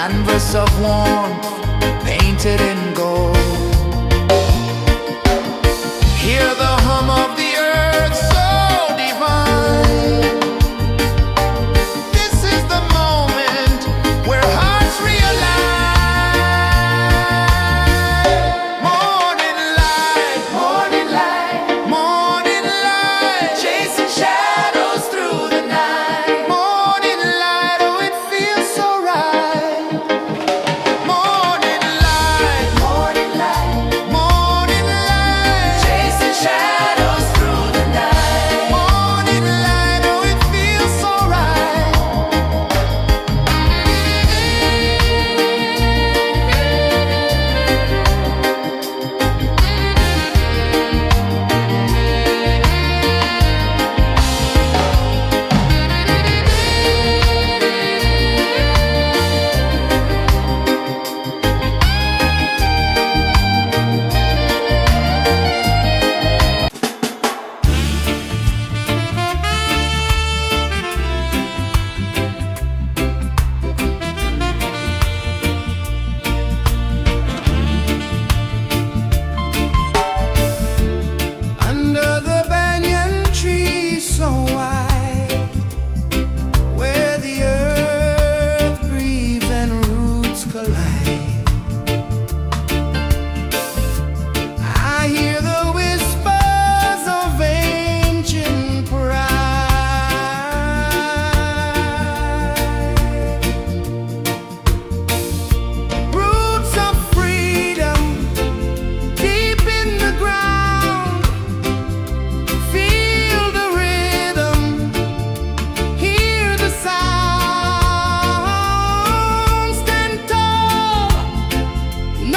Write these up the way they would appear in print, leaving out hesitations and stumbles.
canvas of warmth painted in gold. Hear the hum of the earth so divine. This is the moment where hearts realize. Morning light, morning light, morning light, chasing shadows through the night. Morning light, oh it feels so right. Morning light, morning light, morning light, chasing shadows through the night. Morning light, oh it feels so right. Under the banyan tree so wide, where the earth breathes and roots collide, I hear the whispers of ancient pride. Roots of freedom deep in the ground. Feel the rhythm, hear the sound. Stand tall,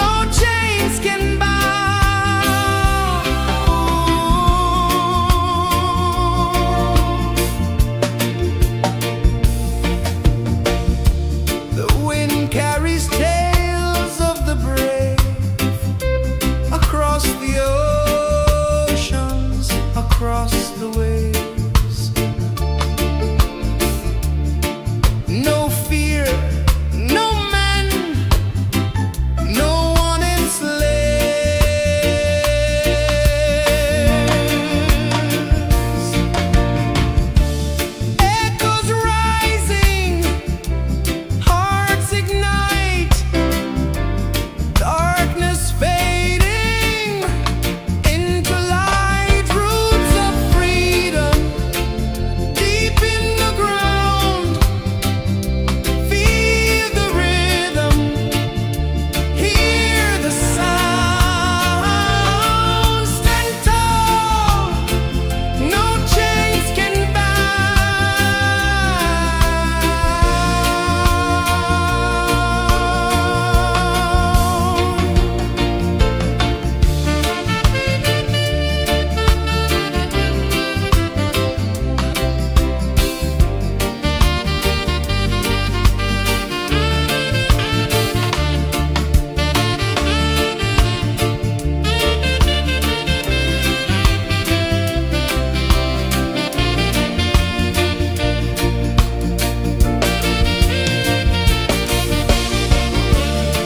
no chains can bound. The wind carries tales of the brave across the oceans, across the waves. No fear, no man, no one enslaves. Echoes rising, hearts ignite, darkness fading into light. Roots of freedom deep in the ground. Feel the rhythm, hear the sound. Stand tall, no chains can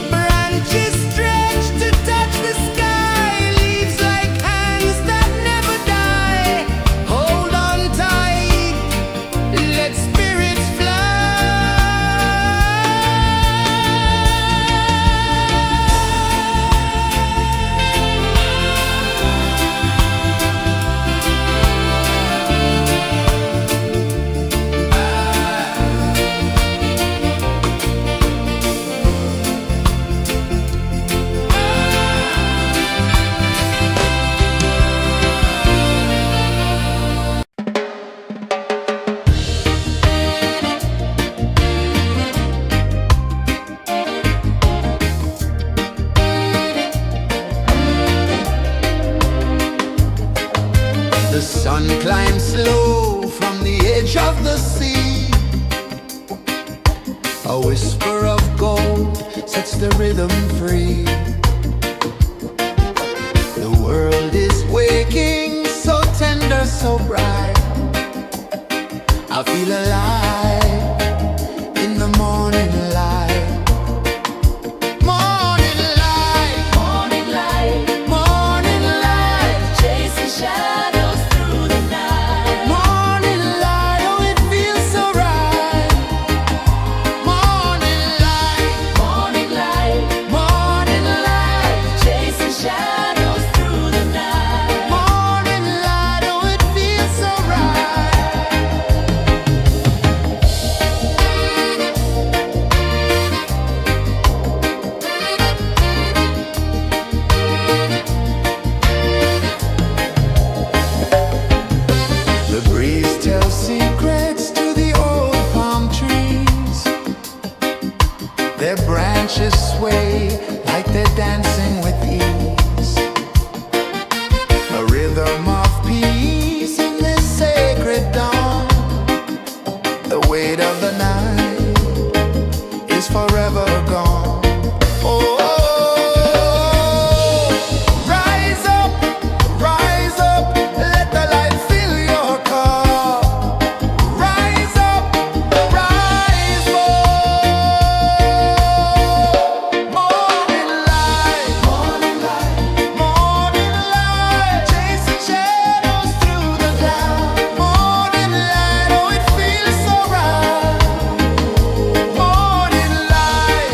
branches stretch to touch the sky, leaves like hands that never die. Hold on tight, let spirits The sun climbs slow from the edge of the sea. A whisper of gold sets the rhythm free. The world is waking, so tender, so bright. I feel alive in the morning light. Their branches sway like they're dancing with ease. A rhythm of peace in this sacred dawn. The weight of the night is forever gone. Oh, rise up, let the light fill your cup. Rise up, rise more. Morning light, chasing shadows through the cloud. Morning light, oh it feels so right. Morning light,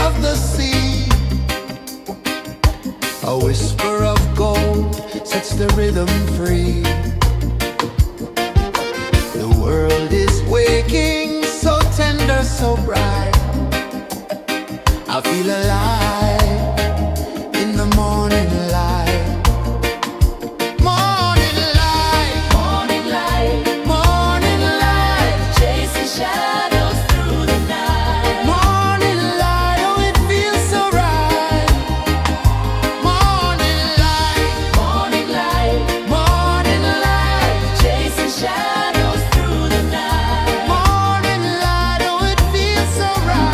of the sea. A whisper of gold sets the rhythm free. The world is waking, so tender, so bright. I feel alive in the morning light. Morning light, morning light, morning light, chasing shadows through the night. Morning light, oh it feels so right. Morning light, morning light, morning light, chasing shadows through the night. Morning light, oh it feels so right.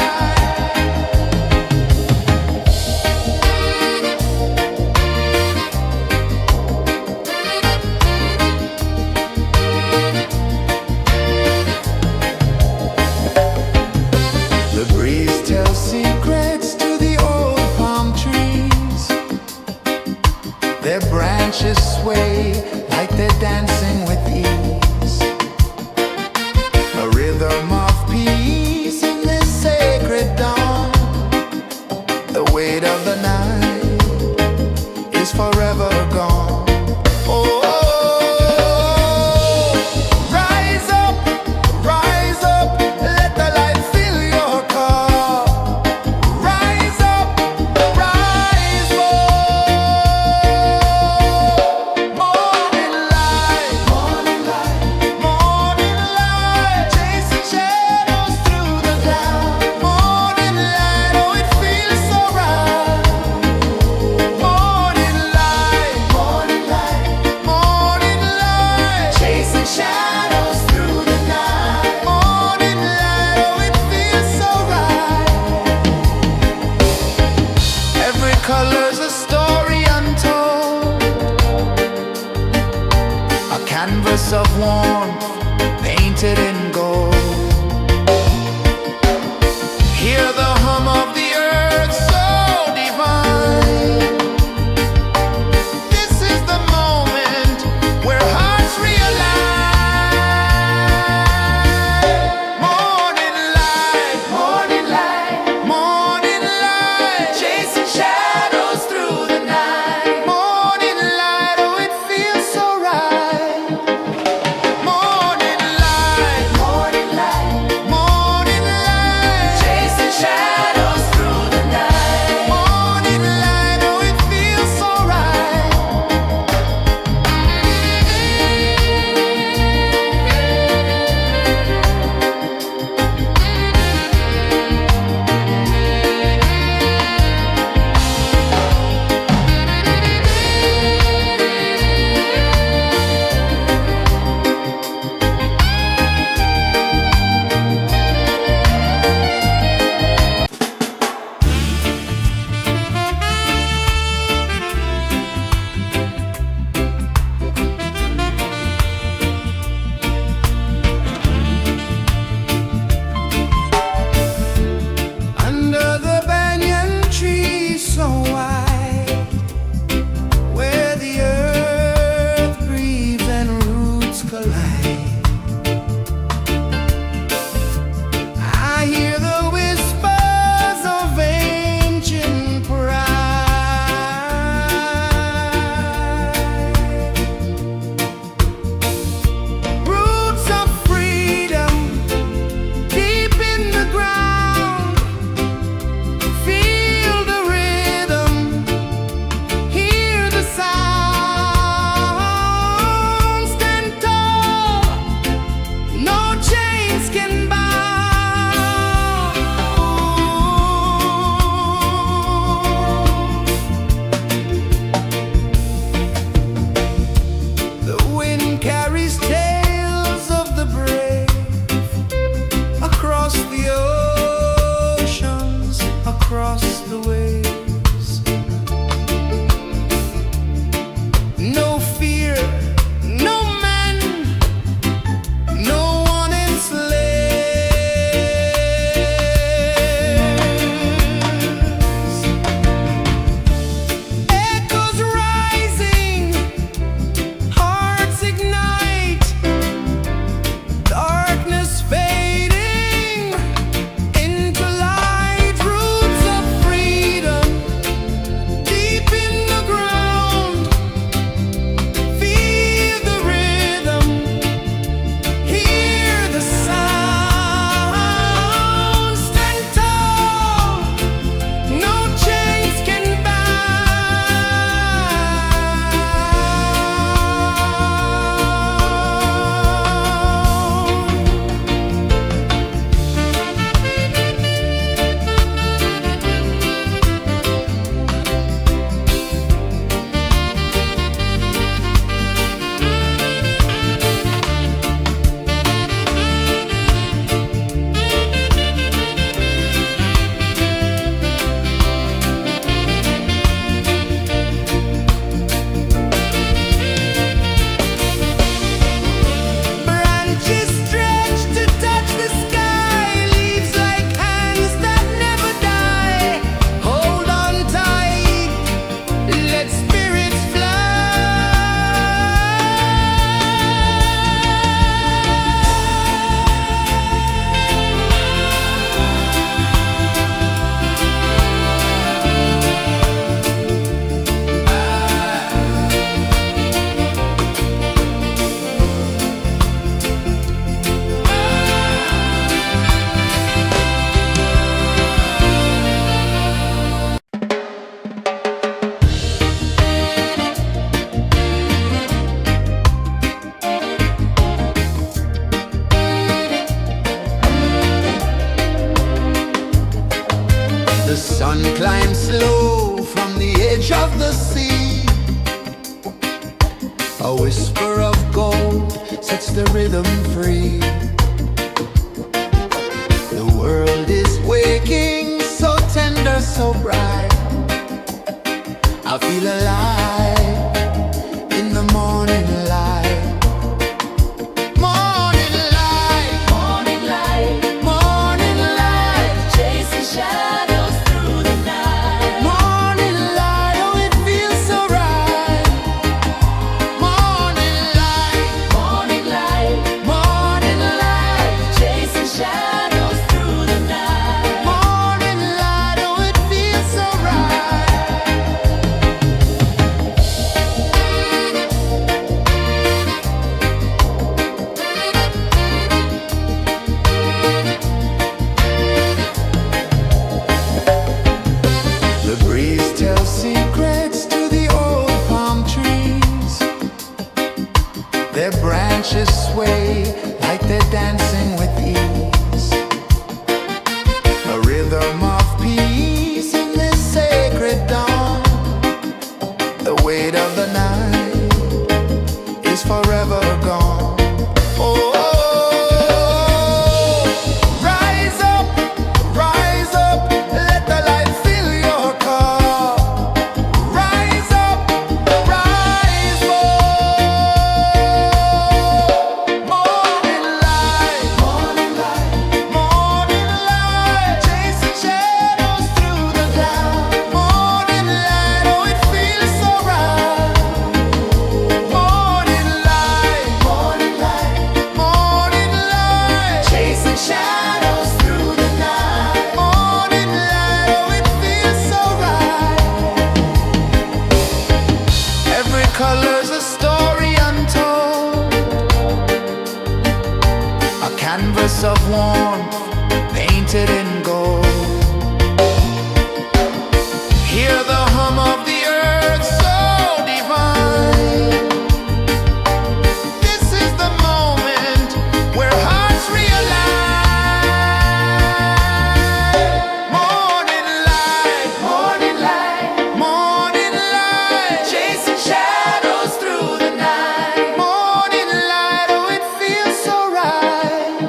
The breeze tells secrets to the old palm trees. Their branches sway like they're dancing with ease. A rhythm of peace in this sacred dawn. The weight of the night is forever gone. Oh, rise up, let the light fill your cup. Rise up, rise up. Morning light, morning light, morning light, chasing shadows through the cloud. Morning light, oh it feels so right. Morning light, morning light, morning light, chasing shadows through the night. Morning light, oh it feels so right. Every color's a story untold, a canvas of warmth painted in gold. Hear the hum of the earth so divine. This is the moment where hearts realign. Morning light, morning light, morning light, chasing shadows through the night. Morning light, oh it feels so right. Morning light, morning light, morning light, chasing shadows through the night. Morning light, oh it feels so right. Under the banyan tree so wide, where the earth breathes and roots collide, I hear the whispers of ancient pride. Roots of freedom deep in the ground. Feel the rhythm, hear the sound. Stand tall, no chains can bind. The wind carries tales of the brave across the oceans, across the waves. No fear, no man, no one enslaves. Echoes rising, hearts ignite, darkness fading into light. Roots of The sun climbs slow from the edge of the sea. A whisper of gold sets the rhythm free. The world is waking, so tender, so bright. I feel alive in the morning light. Morning light, morning light, morning light, chasing shadows through the night. Morning light, oh it feels so right. Morning light, morning light, morning light, chasing shadows through the night. Morning light, oh it feels so right. The breeze tells secrets to the old palm trees. Their branches sway like they're dancing with ease. A rhythm of peace in this sacred dawn. The weight of the night is forever gone. Oh, rise up, let the light fill your cup. Rise up, rise up. Morning light, morning light, morning light, chasing shadows through the cloud. Morning light, oh it feels so right. Morning light, morning light, morning light, chasing shadows through the night. Morning light, oh it feels so right. Every color's a story untold, a canvas of warmth painted in gold. Hear the hum of the earth so divine. This is the moment where hearts realign. Morning light, morning light, morning light, chasing shadows through the night. Morning light, oh it feels so right.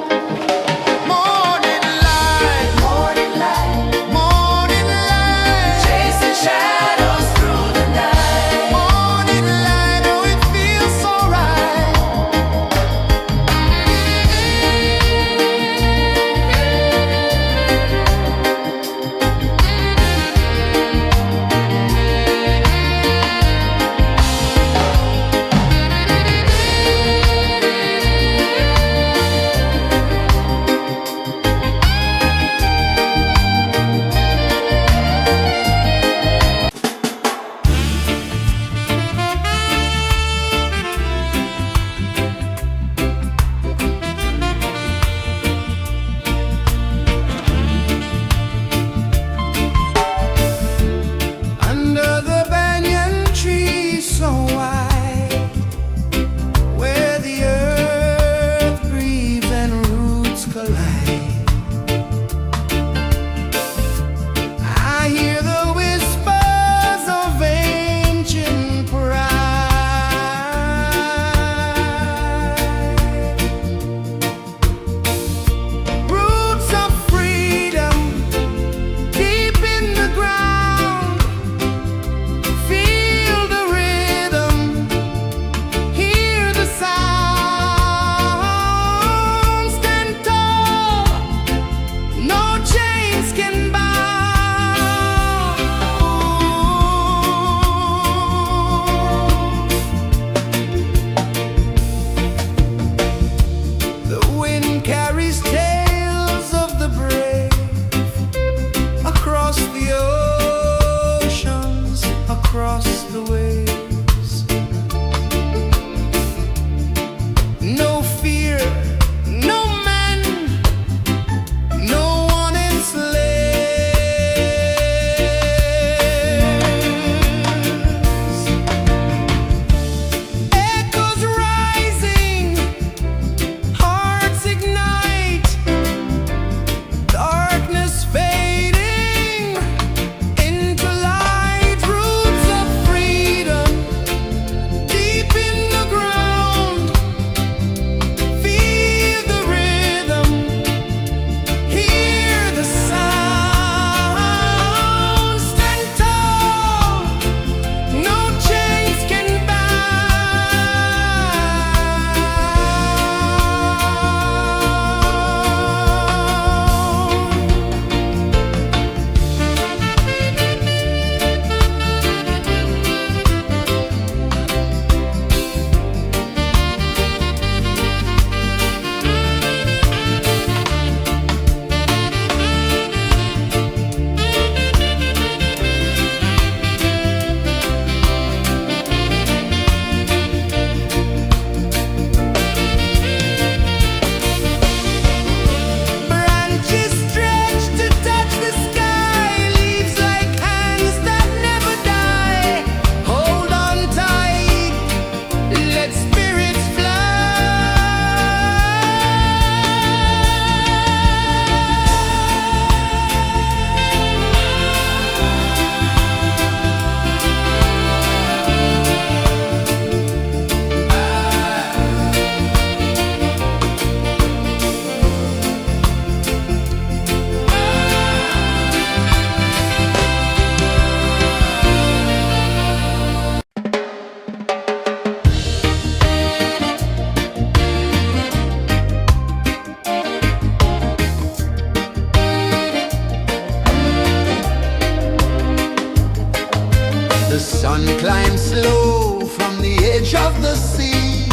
The sun climbs slow from the edge of the sea.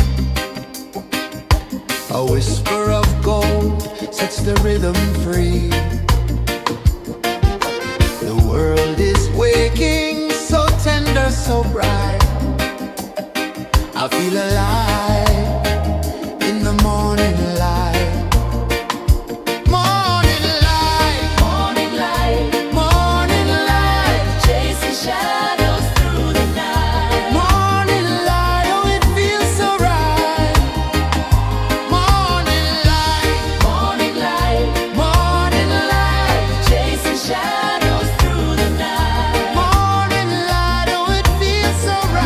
A whisper of gold sets the rhythm free. The world is waking, so tender, so bright. I feel alive in the morning light. Morning light, morning light, morning light, chasing shadows through the night. Morning light, oh it feels so right. Morning light, morning light, morning light, chasing shadows through the night. Morning light, oh it feels so right.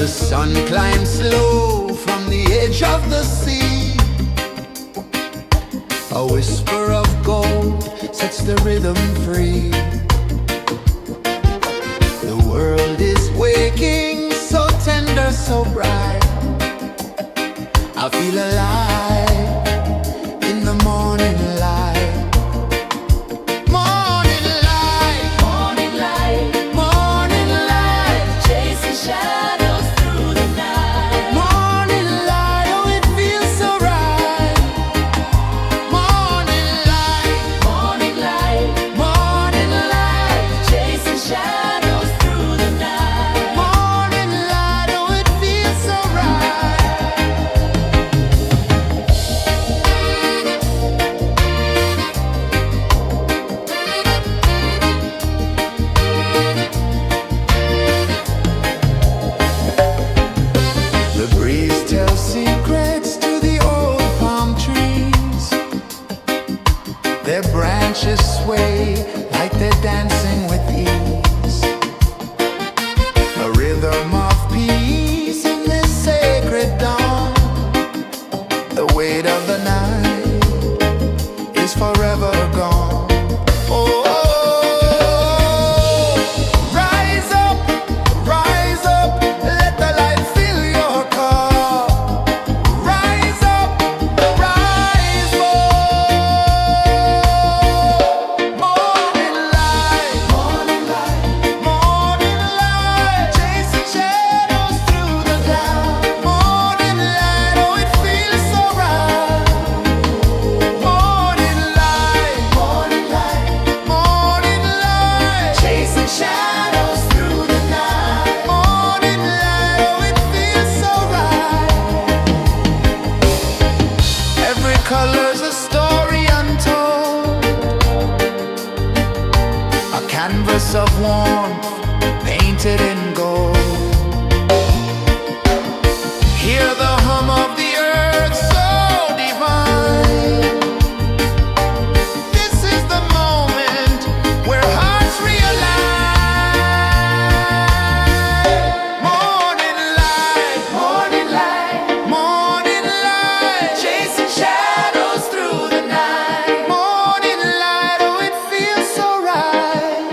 The sun climbs slow from the edge of the sea. A whisper of gold sets the rhythm free. The world is waking, so tender, so bright. I feel alive in the morning light. Morning light, morning light, morning light, chasing shadows through the night. Morning light, oh it feels so right. Morning light, morning light, morning light, chasing shadows through the night. Morning light, oh it feels so right. The breeze tells secrets to the old palm trees. Their branches sway like they're dancing with ease. A rhythm of peace in this sacred dawn. The weight of the night is forever gone. Oh, rise up, let the light fill your car. Rise up, rise up. Morning light, morning light, morning light, chasing shadows through the cloud. Morning light, oh it feels so right. Morning light, morning light, morning light, chasing shadows through the night. Morning light, oh it feels so right. Every color's a story untold, a canvas of warmth painted in gold. Hear the hum of the earth so divine. This is the moment where hearts realign. Morning light, morning light, morning light, chasing shadows through the night. Morning light, oh it feels so right.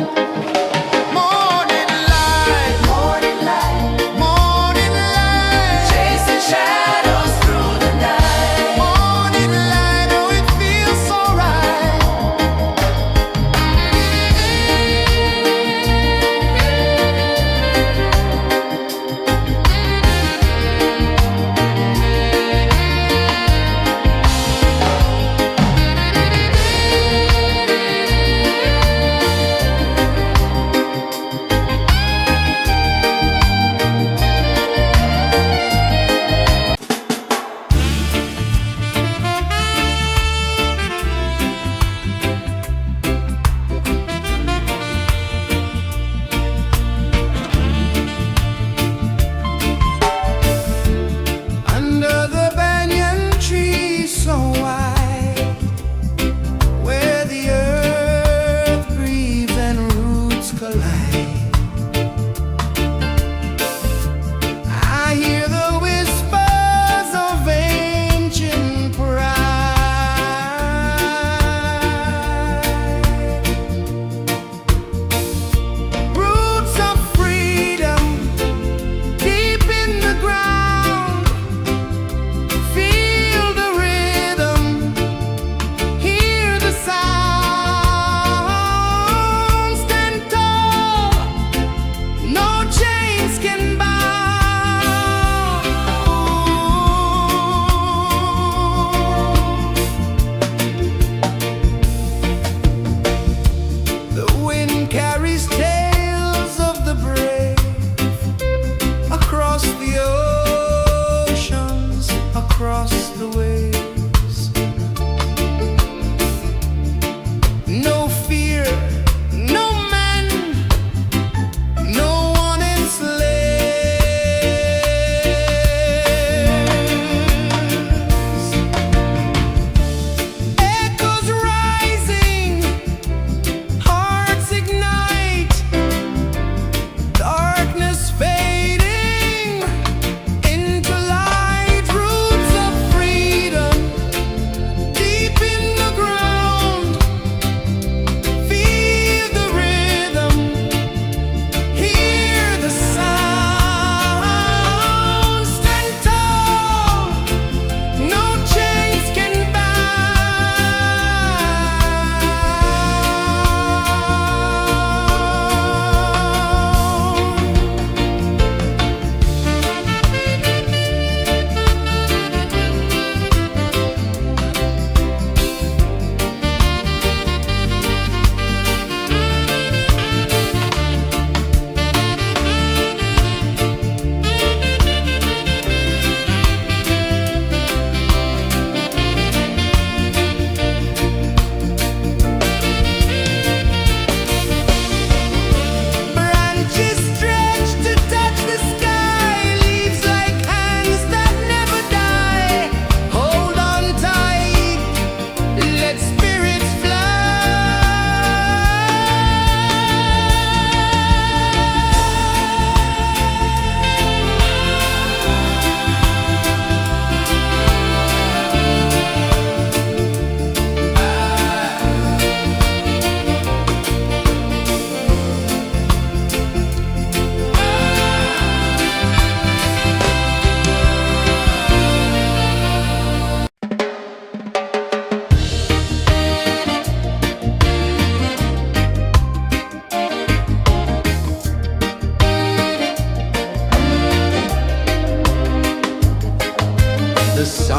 Morning light, morning light, morning light, chasing shadows through the night. Morning light, oh it feels so right. Under the banyan tree so wide, where the earth breathes and roots collide, I hear the whispers of ancient pride. Roots of freedom deep in the ground. Feel the rhythm, hear the sound. Stand tall, no chains can bound. The wind carries tales of the brave across the oceans, across the waves. No fear, no man, no one enslaves. Echoes rising, hearts ignite.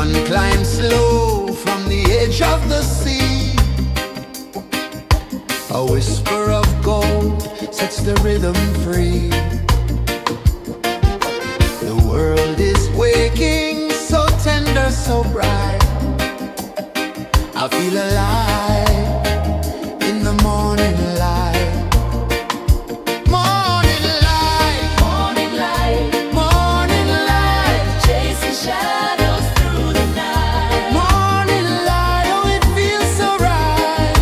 sun climbs slow from the edge of the sea. A whisper of gold sets the rhythm free. The world is waking, so tender, so bright. I feel alive in the morning light. Morning light, Morning light, morning light, chasing shadows through the night. morning light, oh it feels so right.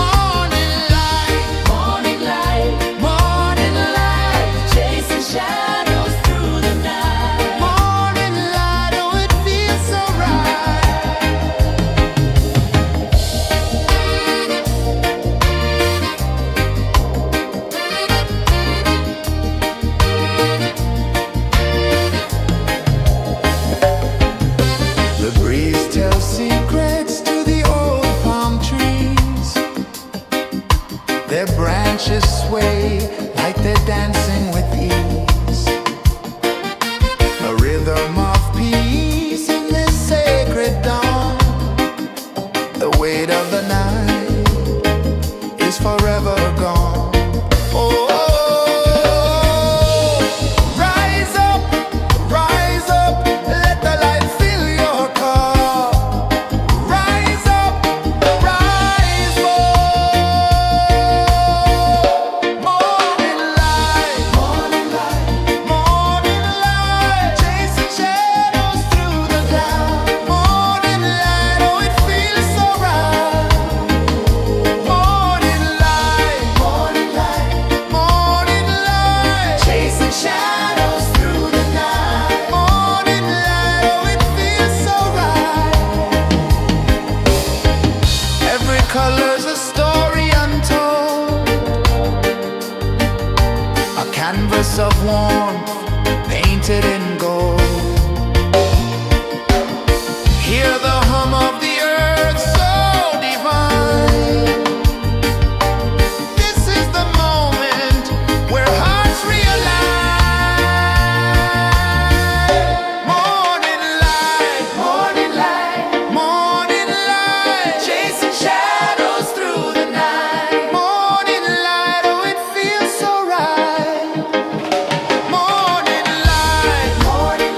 Morning light, Morning light, morning light, chasing shadows through the night. morning light, oh it feels so right. The breeze tells secrets to the old palm trees. Their branches sway like they're dancing with ease. A rhythm of peace in this sacred dawn. The weight of the night is forever gone. Oh, rise up, let the light fill your car. Rise up, rise more. Morning light, morning light, morning light, chasing shadows through the cloud. Morning light, oh it feels so right. Morning light, morning light, morning light, chasing shadows through the night. Morning light, oh it feels so right. Every color's a story untold, a canvas of warmth painted in gold. Hear the hum of the earth so divine. This is the moment where hearts realign. Morning light, morning light, morning light, chasing shadows through the night. Morning light, oh it feels so right. Morning light, morning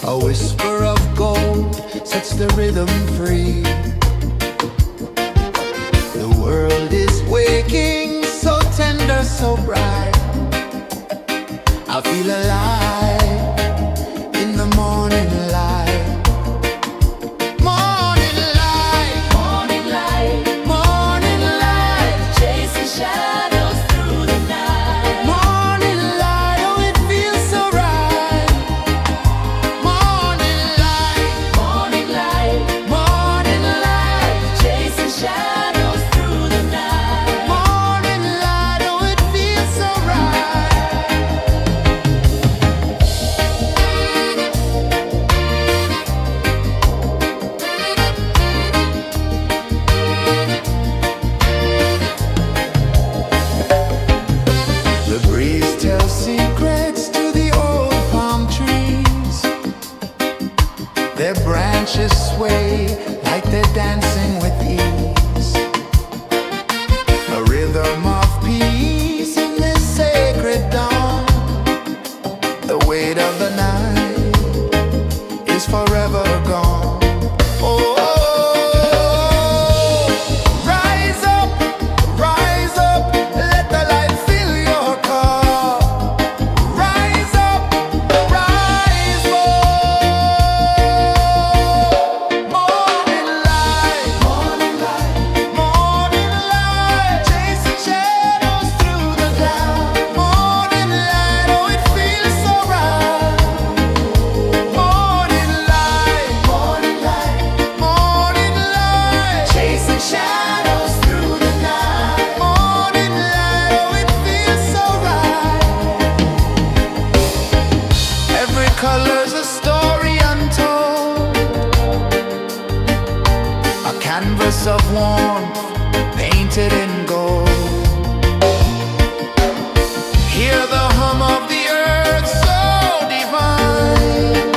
A whisper of gold sets the rhythm free. The world is waking, so tender, so bright. I feel alive in the morning light. Morning light, Morning light, morning light, chasing shadows through the night. morning light, oh it feels so right. Morning light, Morning light, morning light, chasing shadows through the night. morning light, oh it feels so right. The breeze tells secrets to the old palm trees. Their branches sway like they're dancing with ease. A rhythm of peace in this sacred dawn. The weight of the night is forever gone. Oh, rise up, let the light fill your cup. Rise up, rise more. Morning light, morning light, morning light, chasing shadows through the cloud. Morning light, oh it feels so right. Morning light, morning light, morning light, chasing shadows through the night. Morning light, oh it feels so right. Every color's a story untold, a canvas of warmth painted in gold. Hear the hum of the earth so divine.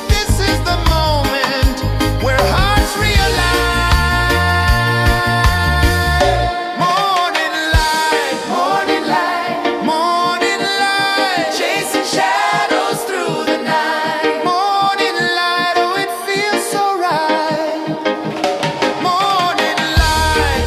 This is the moment where hearts realign. Morning light, morning light, morning light, chasing shadows through the night. Morning light, oh it feels so right. Morning light,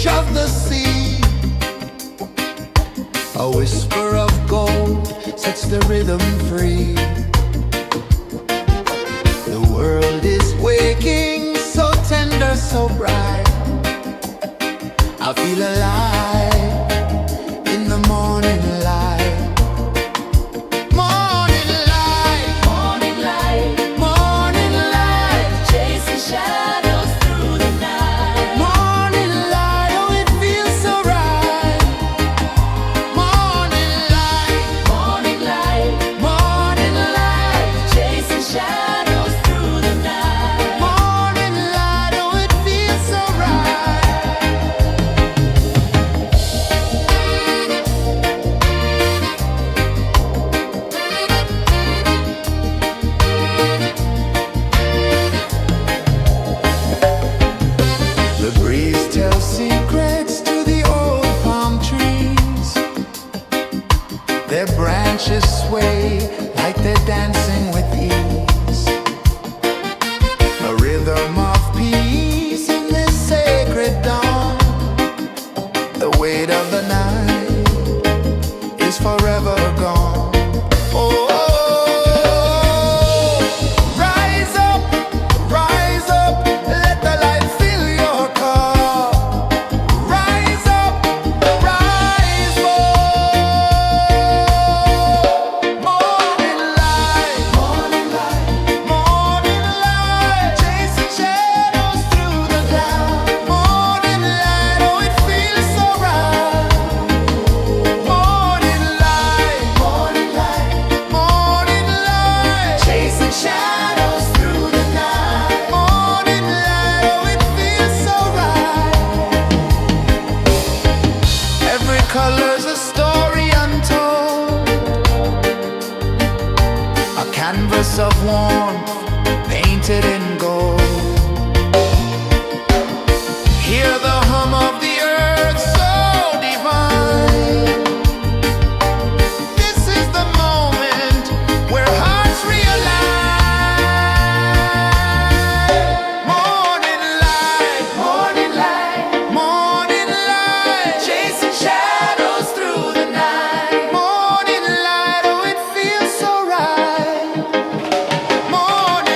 edge of the sea. A whisper of gold sets the rhythm free. The world is waking, so tender, so bright. I feel alive in the morning light. Morning light, Morning light, morning light, chasing shadows through the night. morning light, oh it feels so right. Morning light, Morning light, morning light, chasing shadows through the night. morning light, oh it feels so right. The breeze tells secrets to the old palm trees. Their branches sway like they're dancing with ease. A rhythm of peace in this sacred dawn. The weight of the night is forever gone. Oh, rise up, let the light fill your cup. Rise up, rise more. Morning light, morning light, morning light, chasing shadows through the cloud. Morning light, oh it feels so right. Morning light, morning light, morning light, chasing shadows through the night. Morning light, oh it feels so right. Every color's a story untold, a canvas of warmth painted in gold. Hear the hum of the earth so divine. This is the moment where hearts realign. Morning light, morning light, morning light, chasing shadows through the night. Morning light, oh it feels so right. Morning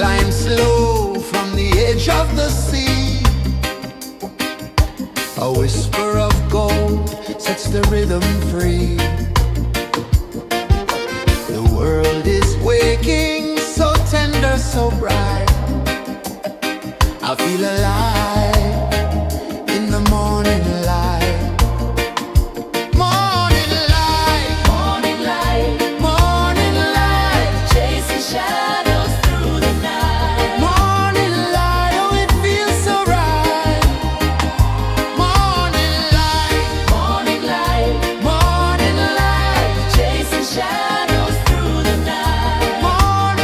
climb slow from the edge of the sea. A whisper of gold sets the rhythm free. The world is waking, so tender, so bright. I feel alive in the morning light. Morning light, Morning light, morning light, chasing shadows through the night. morning light, oh it feels so right. Morning light, Morning light, morning light, chasing shadows through the night. morning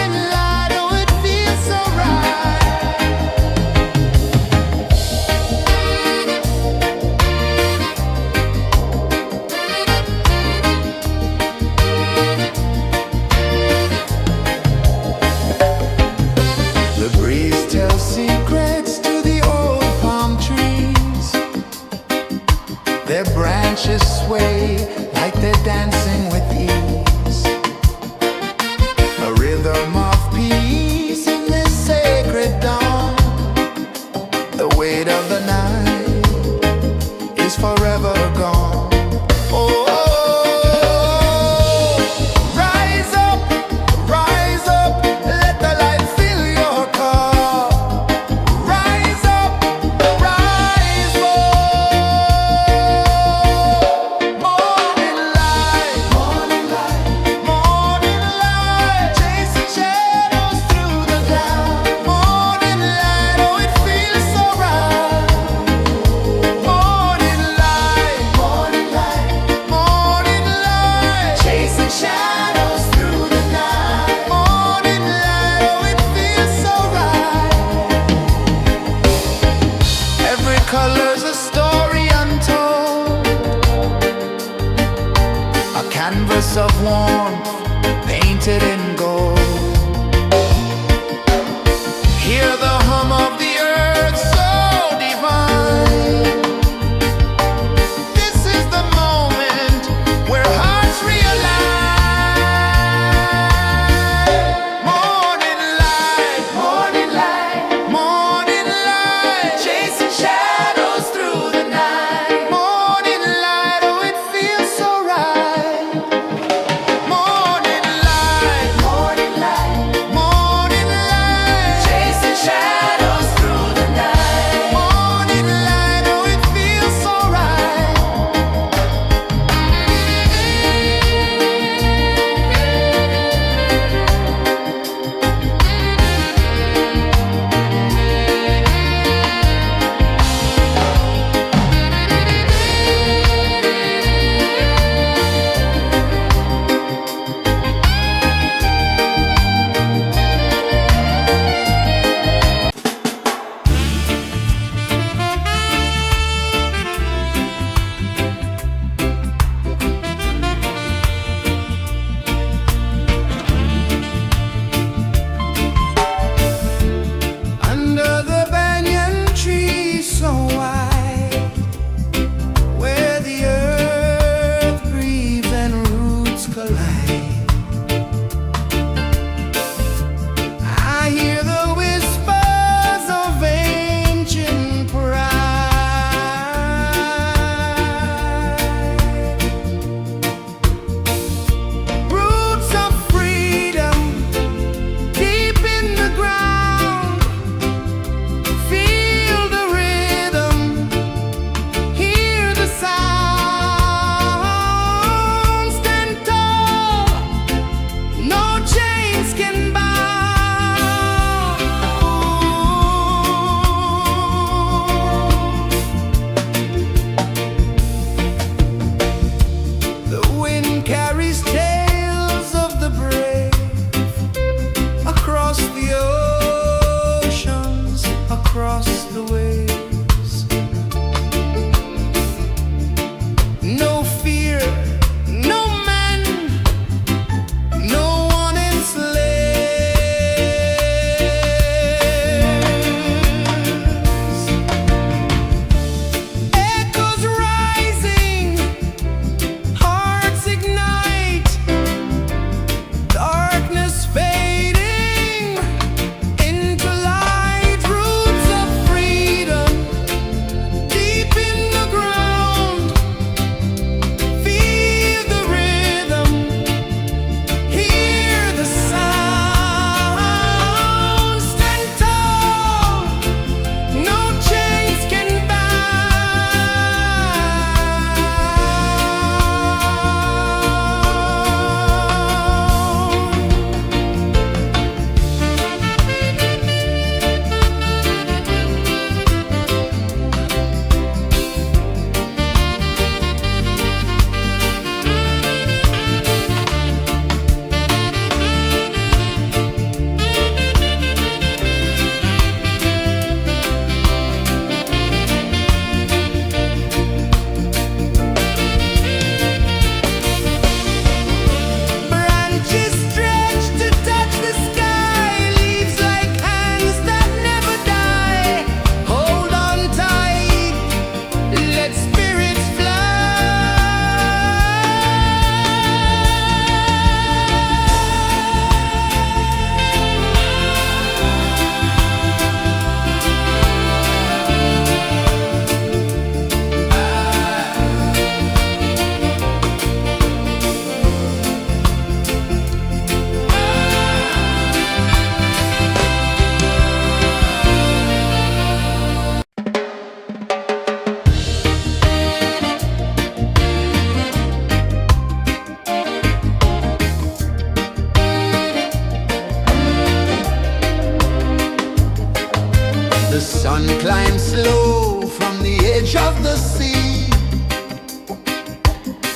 sun climbs slow from the edge of the sea.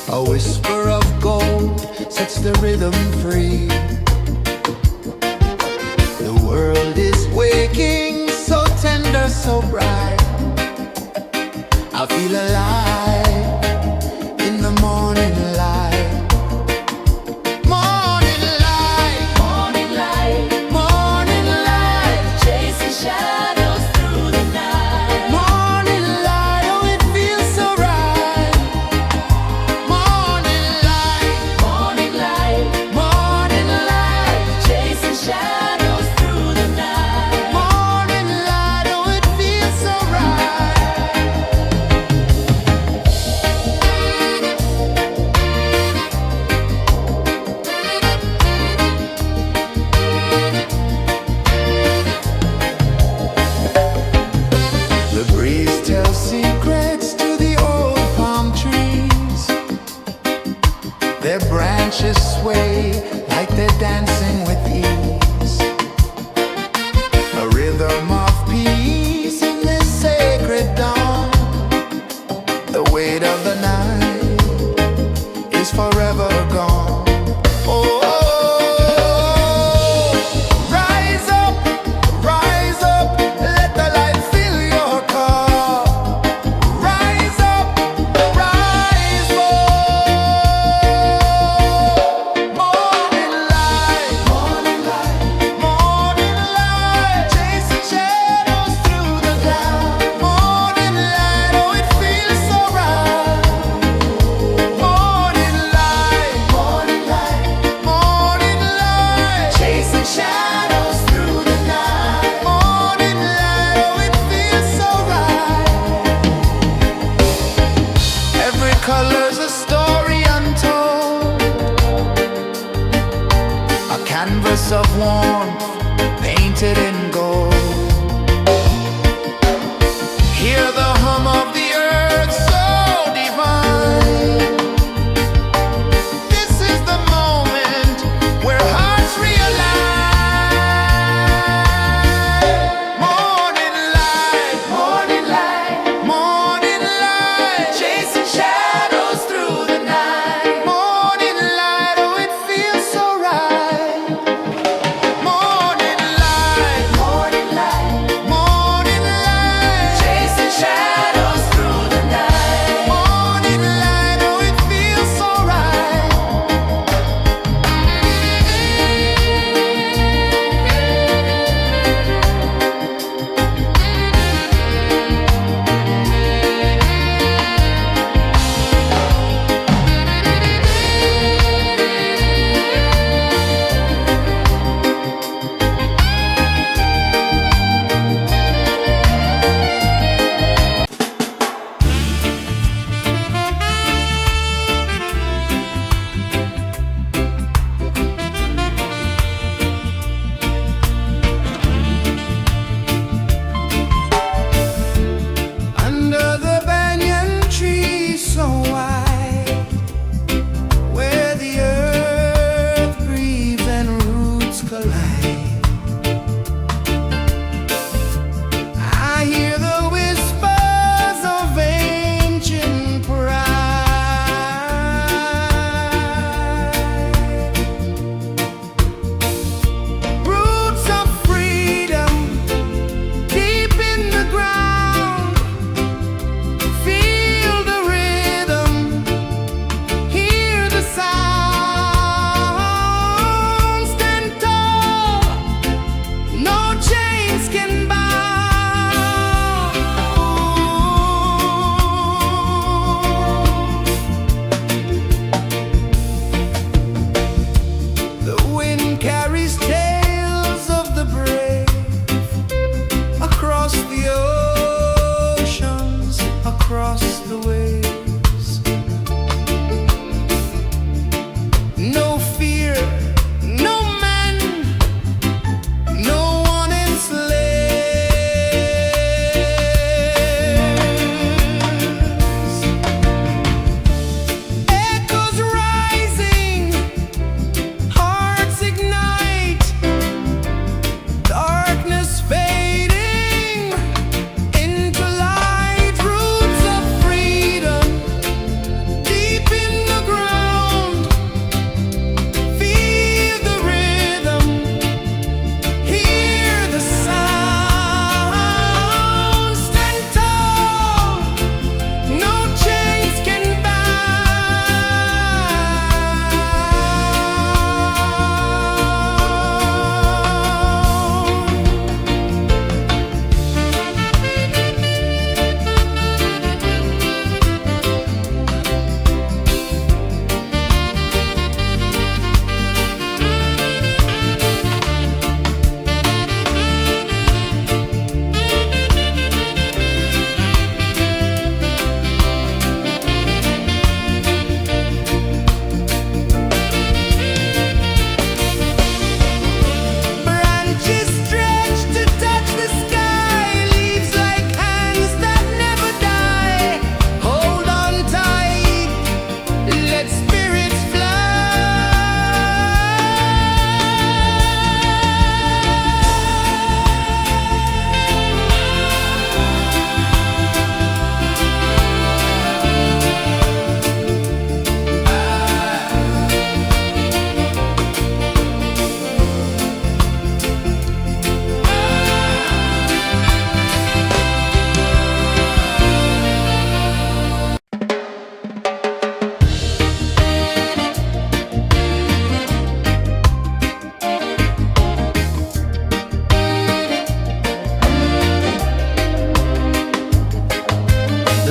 A whisper of gold sets the rhythm free. The world is waking, so tender, so bright. I feel alive in the morning light. Morning light, Morning light, morning light, chasing shadows through the night. morning light, oh it feels so right. Morning light, Morning light, morning light.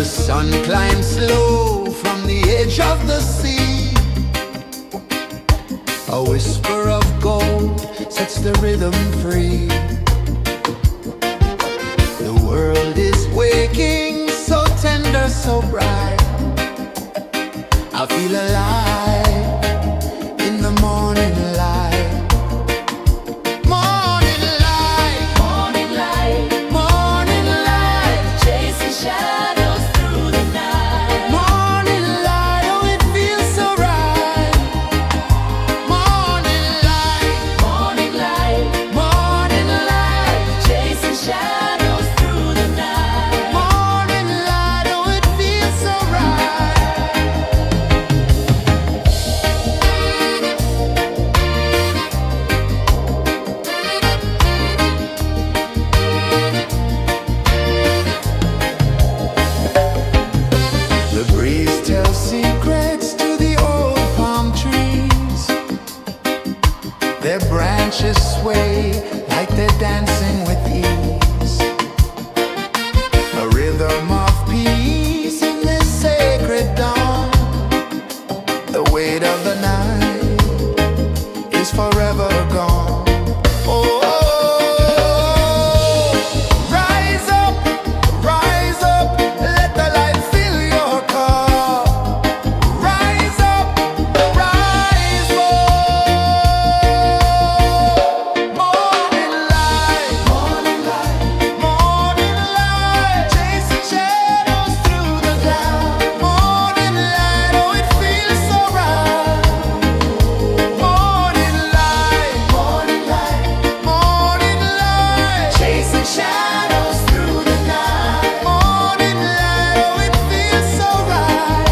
The sun climbs slow from the edge of the sea. A whisper of gold sets the rhythm free. The world is waking, so tender, so bright. I feel alive in the morning light. Morning light, Morning light, morning light, chasing shadows through the night. morning light, oh it feels so right. Morning light, Morning light, morning light, chasing shadows through the night. morning light, oh it feels so right. The breeze tells secrets to the old palm trees. Their branches sway like they're dancing with ease. A rhythm of peace in this sacred dawn. The weight of the night is forever gone. Oh, rise up, let the light fill your cup. Rise up, rise up. Morning light, morning light, morning light, chasing shadows through the cloud. Morning light, oh it feels so right. Morning light, morning light, morning light, chasing shadows through the night. Morning light, oh it feels so right.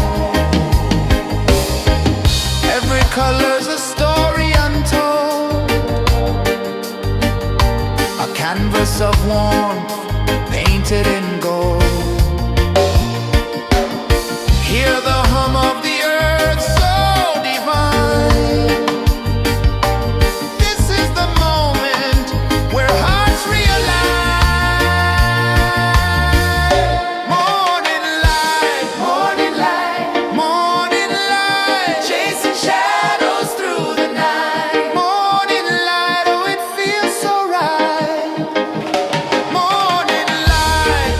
Every color's a story untold, a canvas of warmth painted in gold. Hear the hum of the earth so divine. This is the moment where hearts realign. Morning light, morning light, morning light, chasing shadows through the night. Morning light, oh it feels so right. Morning light,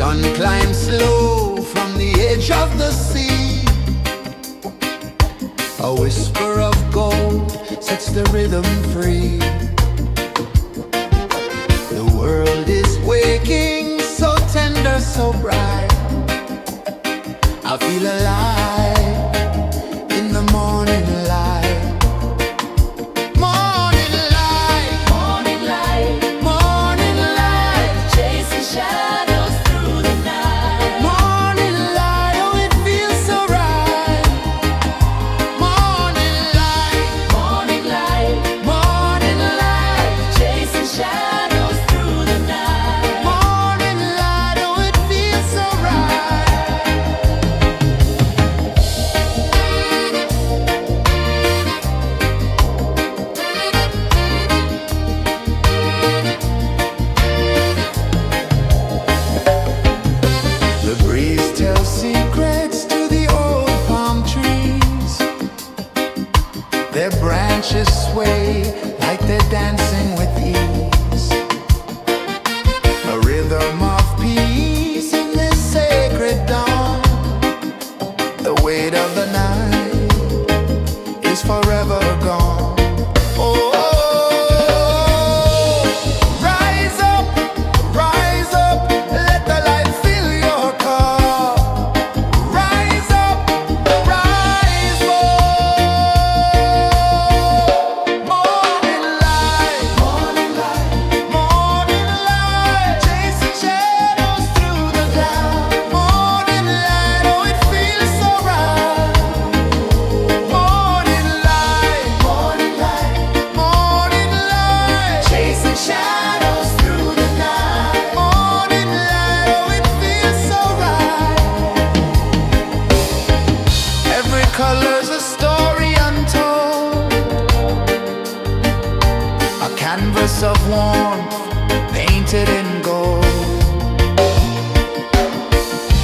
sun climbs slow from the edge of the sea. A whisper of gold sets the rhythm free. The world is waking, so tender, so bright. I feel alive in the morning light. Morning light, Morning light, morning light, chasing shadows through the night. morning light, oh it feels so right. Morning light, Morning light, morning light, chasing shadows through the night. morning light, oh it feels so right. The breeze tells secrets to the old palm trees. Their branches sway like they're dancing with ease. A rhythm of peace in this sacred dawn. The weight of the night is forever gone. Oh, rise up, let the light fill your cup. Rise up, rise more. Morning light, morning light, chasing shadows through the cloud. Morning light, oh it feels so right. Morning light, morning light, chasing shadows through the night. Morning light, oh it feels so right. Every color's a story untold, a canvas of warmth painted in gold.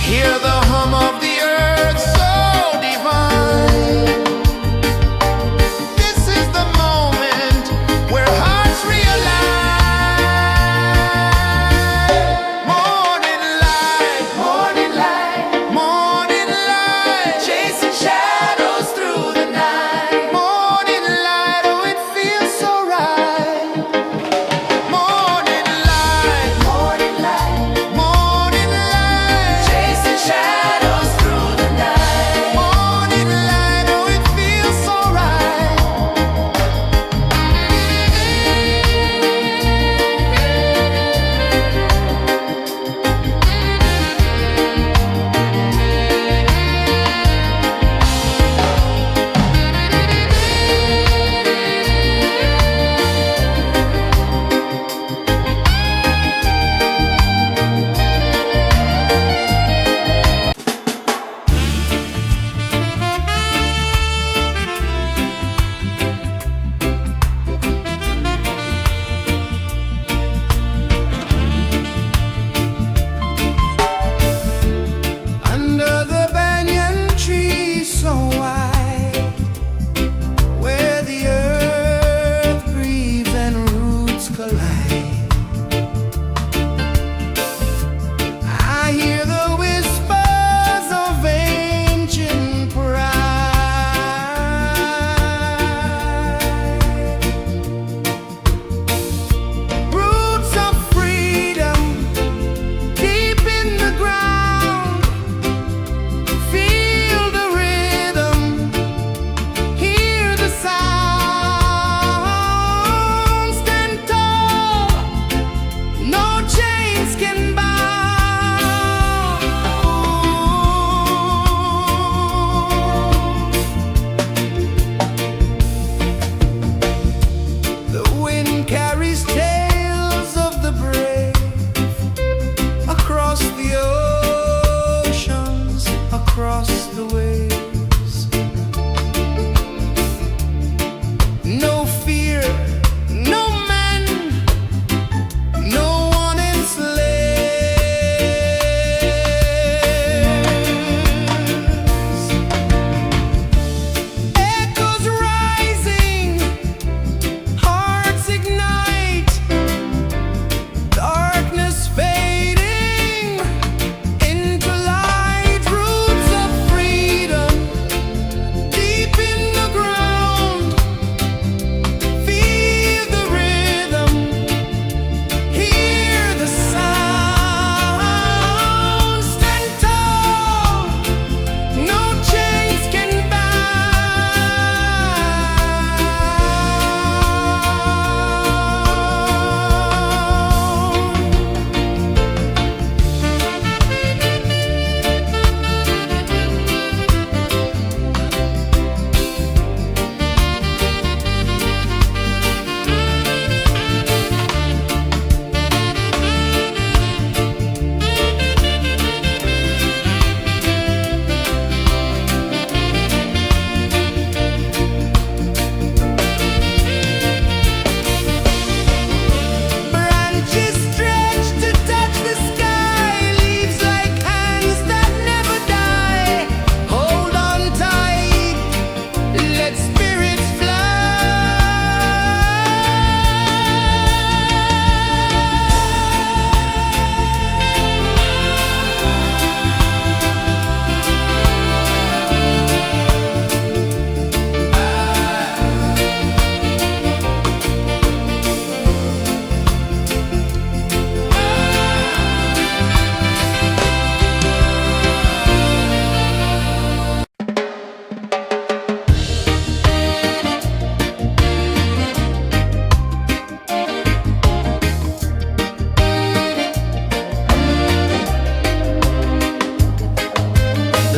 Hear the hum of the earth so divine. This is the moment where hearts realign. Morning light, morning light, chasing shadows through the night. Morning light, oh it feels so right. Morning light,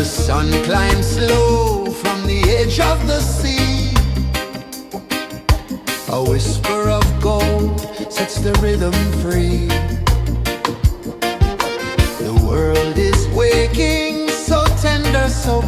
The sun climbs slow from the edge of the sea. A whisper of gold sets the rhythm free. The world is waking, so tender, so